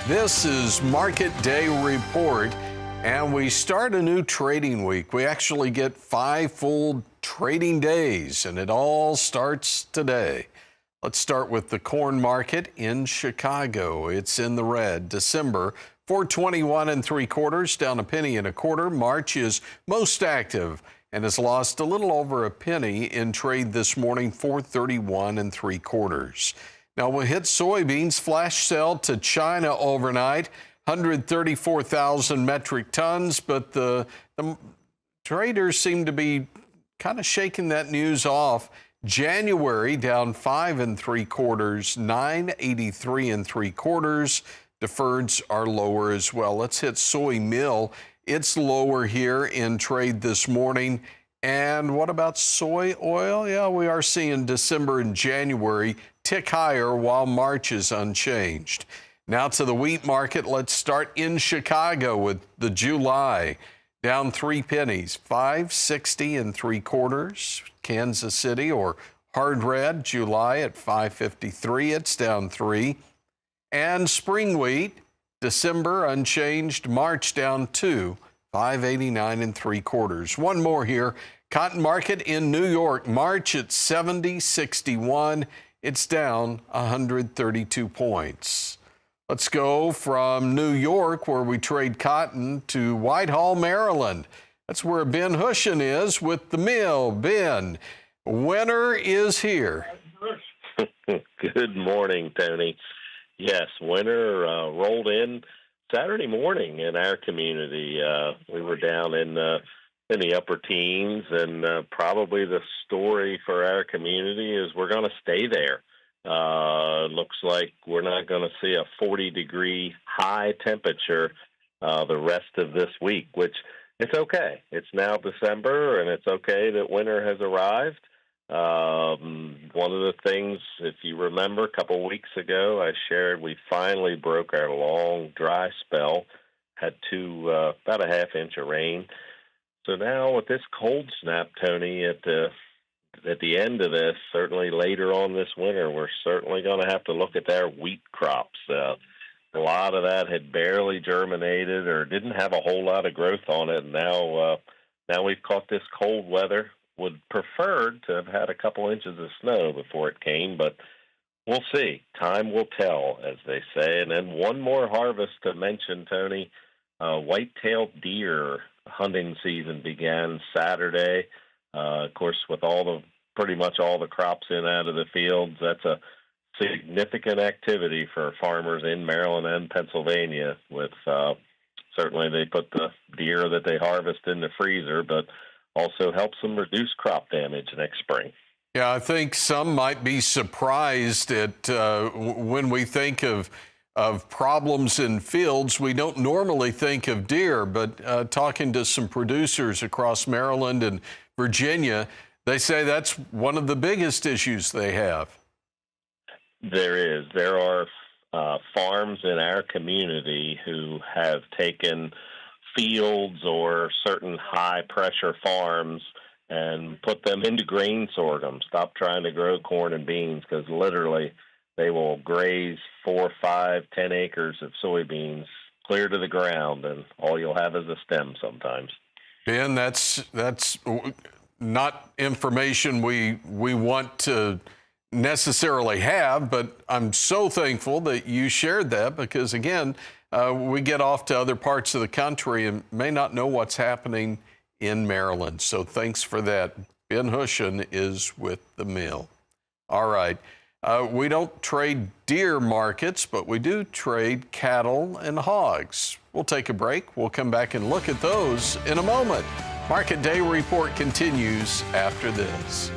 This is Market Day Report, and we start a new trading week. We actually get 5 full trading days, and it all starts today. Let's start with the corn market in Chicago. It's in the red. December, 421 3/4, down a penny and a quarter. March is most active and has lost a little over a penny in trade this morning, 431 3/4. Now we'll hit soybeans. Flash sell to China overnight, 134,000 metric tons, but the traders seem to be kind of shaking that news off. January down 5 3/4, 983 3/4. Deferreds are lower as well. Let's hit soy meal. It's lower here in trade this morning. And what about soy oil? Yeah, we are seeing December and January tick higher while March is unchanged. Now to the wheat market. Let's start in Chicago with the July. Down 3 pennies, 560 3/4. Kansas City or hard red, July at 553. It's down 3. And spring wheat, December unchanged, March down 2, 589 3/4. One more here. Cotton market in New York, March at 70.61. It's down 132 points. Let's go from New York, where we trade cotton, to Whitehall, Maryland. That's where Ben Hushon is with the mill. Ben, winter is here. Good morning, Tony. Yes, winter rolled in Saturday morning in our community. We were down in the upper teens, and probably the story for our community is we're going to stay there. Looks like we're not going to see a 40-degree high temperature the rest of this week, which it's okay. It's now December, and it's okay that winter has arrived. One of the things, if you remember, a couple weeks ago, I shared we finally broke our long dry spell, had about a half inch of rain. So now with this cold snap, Tony, at the end of this, certainly later on this winter, we're certainly going to have to look at our wheat crops. A lot of that had barely germinated or didn't have a whole lot of growth on it. And now we've caught this cold weather. Would prefer to have had a couple inches of snow before it came, but we'll see. Time will tell, as they say. And then one more harvest to mention, Tony. White-tailed deer hunting season began Saturday. Of course, with pretty much all the crops in out of the fields, that's a significant activity for farmers in Maryland and Pennsylvania. With certainly they put the deer that they harvest in the freezer, but also helps them reduce crop damage next spring. Yeah, I think some might be surprised at when we think of problems in fields. We don't normally think of deer, but talking to some producers across Maryland and Virginia, they say that's one of the biggest issues they have. There is. There are farms in our community who have taken fields or certain high-pressure farms and put them into grain sorghum. Stop trying to grow corn and beans, because literally they will graze 4, 5, 10 acres of soybeans clear to the ground, and all you'll have is a stem sometimes. Ben, that's not information we want to necessarily have, but I'm so thankful that you shared that, because again, we get off to other parts of the country and may not know what's happening in Maryland. So thanks for that. Ben Hushon is with the mill. All right. We don't trade deer markets, but we do trade cattle and hogs. We'll take a break. We'll come back and look at those in a moment. Market Day Report continues after this.